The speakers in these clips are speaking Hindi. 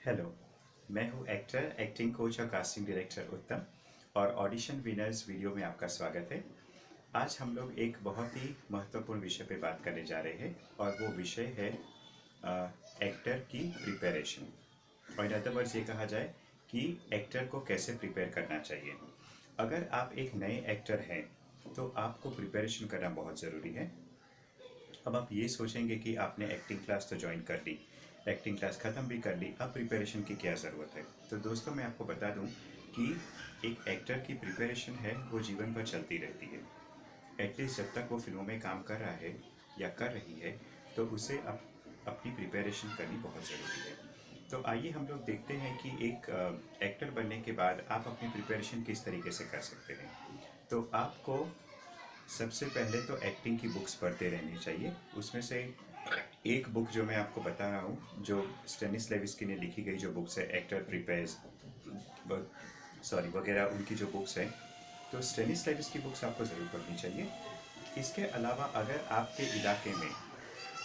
हेलो। मैं हूँ एक्टर, एक्टिंग कोच और कास्टिंग डायरेक्टर उत्तम और ऑडिशन विनर्स वीडियो में आपका स्वागत है। आज हम लोग एक बहुत ही महत्वपूर्ण विषय पे बात करने जा रहे हैं और वो विषय है एक्टर की प्रिपरेशन। और इन अदर वर्ड्स ये कहा जाए कि एक्टर को कैसे प्रिपेयर करना चाहिए। अगर आप एक नए एक्टर हैं तो आपको प्रिपरेशन करना बहुत ज़रूरी है। अब आप ये सोचेंगे कि आपने एक्टिंग क्लास तो ज्वाइन कर ली, एक्टिंग क्लास ख़त्म भी कर ली, अब प्रिपरेशन की क्या ज़रूरत है। तो दोस्तों मैं आपको बता दूं कि एक एक्टर की प्रिपरेशन है वो जीवन भर चलती रहती है। एटलीस्ट जब तक वो फिल्मों में काम कर रहा है या कर रही है तो उसे अपनी प्रिपरेशन करनी बहुत ज़रूरी है। तो आइए हम लोग देखते हैं कि एक एक्टर बनने के बाद आप अपनी प्रिपरेशन किस तरीके से कर सकते हैं। तो आपको सबसे पहले तो एक्टिंग की बुक्स पढ़ते रहनी चाहिए। उसमें से एक बुक जो मैं आपको बता रहा हूँ, जो स्टेनिस्लेविस्की ने लिखी गई जो बुक्स है, एक्टर प्रिपेयर्स वगैरह उनकी जो बुक्स हैं, तो स्टेनिस्लेविस्की बुक्स आपको ज़रूर पढ़नी चाहिए। इसके अलावा अगर आपके इलाके में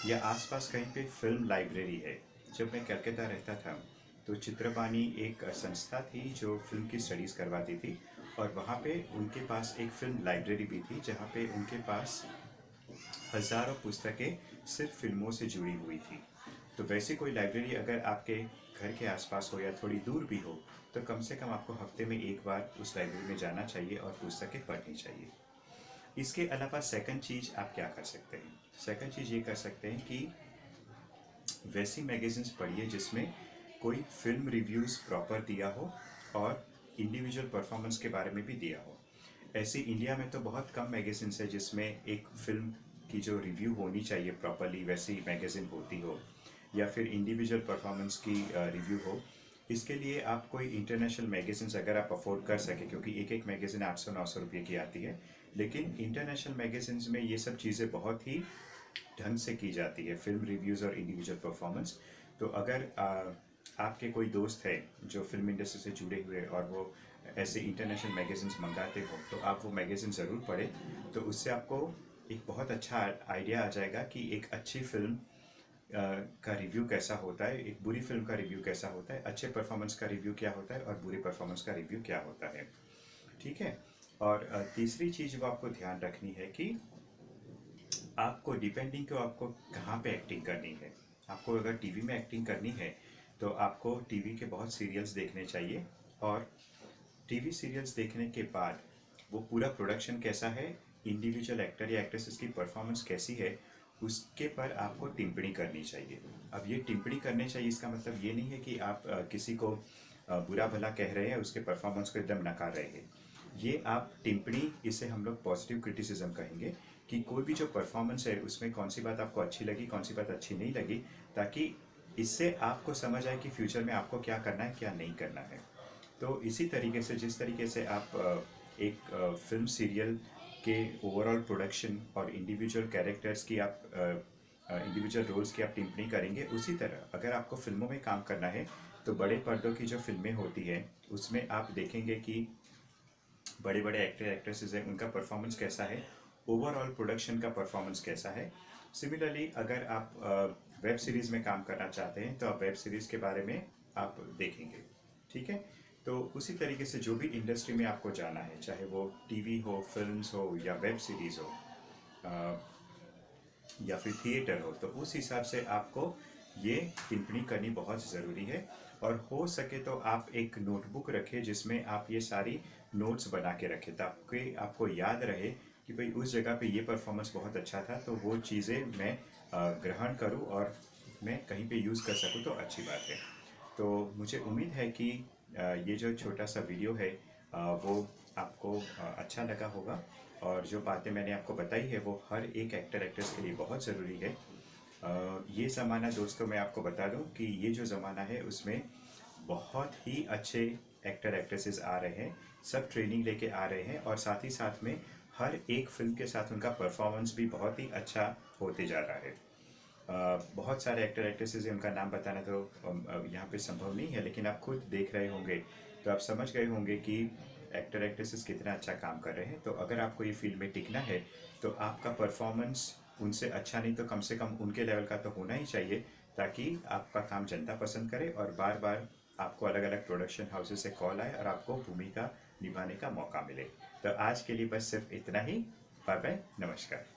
या आसपास कहीं पे फिल्म लाइब्रेरी है, जब मैं कलकत्ता रहता था तो चित्रबानी एक संस्था थी जो फिल्म की स्टडीज़ करवाती थी और वहाँ पे उनके पास एक फिल्म लाइब्रेरी भी थी जहाँ पे उनके पास हज़ारों पुस्तकें सिर्फ फिल्मों से जुड़ी हुई थी। तो वैसे कोई लाइब्रेरी अगर आपके घर के आसपास हो या थोड़ी दूर भी हो तो कम से कम आपको हफ्ते में एक बार उस लाइब्रेरी में जाना चाहिए और पुस्तकें पढ़नी चाहिए। इसके अलावा सेकंड चीज़ आप क्या कर सकते हैं? सेकंड चीज़ ये कर सकते हैं कि वैसी मैगज़ीन्स पढ़िए जिसमें कोई फिल्म रिव्यूज़ प्रॉपर दिया हो और इंडिविजुअल परफॉर्मेंस के बारे में भी दिया हो। ऐसी इंडिया में तो बहुत कम मैगज़ीन्स है जिसमें एक फ़िल्म की जो रिव्यू होनी चाहिए प्रॉपरली वैसी मैगज़ीन होती हो या फिर इंडिविजुअल परफॉर्मेंस की रिव्यू हो। इसके लिए आप कोई इंटरनेशनल मैगज़ीन्स अगर आप अफोर्ड कर सकें, क्योंकि एक एक मैगज़ीन 800-900 रुपये की आती है, लेकिन इंटरनेशनल मैगज़ीन्स में ये सब चीज़ें बहुत ही ढंग से की जाती है, फिल्म रिव्यूज़ और इंडिविजुअल परफॉर्मेंस। तो अगर आपके कोई दोस्त है जो फिल्म इंडस्ट्री से जुड़े हुए और वो ऐसे इंटरनेशनल मैगज़ीन्स मंगाते हो तो आप वो मैगज़ीन ज़रूर पढ़ें। तो उससे आपको एक बहुत अच्छा आइडिया आ जाएगा कि एक अच्छी फिल्म का रिव्यू कैसा होता है, एक बुरी फिल्म का रिव्यू कैसा होता है, अच्छे परफॉर्मेंस का रिव्यू क्या होता है और बुरे परफॉर्मेंस का रिव्यू क्या होता है। ठीक है। और तीसरी चीज़ वो आपको ध्यान रखनी है कि आपको डिपेंडिंग को आपको कहाँ पे एक्टिंग करनी है। आपको अगर टीवी में एक्टिंग करनी है तो आपको टीवी के बहुत सीरियल्स देखने चाहिए और टीवी सीरियल्स देखने के बाद वो पूरा प्रोडक्शन कैसा है, इंडिविजुअल एक्टर या एक्ट्रेसेस की परफॉर्मेंस कैसी है, उसके पर आपको टिप्पणी करनी चाहिए। अब ये टिप्पणी करनी चाहिए इसका मतलब ये नहीं है कि आप किसी को बुरा भला कह रहे हैं, उसके परफॉर्मेंस को एकदम नकार रहे हैं। ये आप टिप्पणी, इसे हम लोग पॉजिटिव क्रिटिसिज्म कहेंगे कि कोई भी जो परफॉर्मेंस है उसमें कौन सी बात आपको अच्छी लगी, कौन सी बात अच्छी नहीं लगी, ताकि इससे आपको समझ आए कि फ्यूचर में आपको क्या करना है क्या नहीं करना है। तो इसी तरीके से जिस तरीके से आप एक फिल्म सीरियल के ओवरऑल प्रोडक्शन और इंडिविजुअल कैरेक्टर्स की आप इंडिविजुअल रोल्स की आप टिप्पणी करेंगे, उसी तरह अगर आपको फिल्मों में काम करना है तो बड़े पर्दों की जो फिल्में होती हैं उसमें आप देखेंगे कि बड़े बड़े एक्टर एक्ट्रेसेस हैं, उनका परफॉर्मेंस कैसा है, ओवरऑल प्रोडक्शन का परफॉर्मेंस कैसा है। सिमिलरली अगर आप वेब सीरीज़ में काम करना चाहते हैं तो आप वेब सीरीज़ के बारे में आप देखेंगे। ठीक है। तो उसी तरीके से जो भी इंडस्ट्री में आपको जाना है, चाहे वो टीवी हो, फिल्म्स हो या वेब सीरीज़ हो या फिर थिएटर हो, तो उस हिसाब से आपको ये टिप्पणी करनी बहुत ज़रूरी है। और हो सके तो आप एक नोटबुक रखें जिसमें आप ये सारी नोट्स बना के रखें ताकि आपको याद रहे कि भाई उस जगह पे ये परफॉर्मेंस बहुत अच्छा था, तो वो चीज़ें मैं ग्रहण करूँ और मैं कहीं पे यूज़ कर सकूँ तो अच्छी बात है। तो मुझे उम्मीद है कि ये जो छोटा सा वीडियो है वो आपको अच्छा लगा होगा और जो बातें मैंने आपको बताई है वो हर एक एक्टर एक्ट्रेस के लिए बहुत ज़रूरी है। ये ज़माना दोस्तों मैं आपको बता दूं कि ये जो ज़माना है उसमें बहुत ही अच्छे एक्टर एक्ट्रेसेस आ रहे हैं, सब ट्रेनिंग लेके आ रहे हैं और साथ ही साथ में हर एक फिल्म के साथ उनका परफॉर्मेंस भी बहुत ही अच्छा होते जा रहा है। बहुत सारे एक्टर एक्ट्रेसेस हैं, उनका नाम बताना तो यहाँ पे संभव नहीं है, लेकिन आप खुद देख रहे होंगे तो आप समझ गए होंगे कि एक्टर एक्ट्रेसेस कितना अच्छा काम कर रहे हैं। तो अगर आपको ये फील्ड में टिकना है तो आपका परफॉर्मेंस उनसे अच्छा नहीं तो कम से कम उनके लेवल का तो होना ही चाहिए, ताकि आपका काम जनता पसंद करे और बार बार आपको अलग अलग प्रोडक्शन हाउसेस से कॉल आए और आपको भूमिका निभाने का मौका मिले। तो आज के लिए बस सिर्फ इतना ही। बाय बाय, नमस्कार।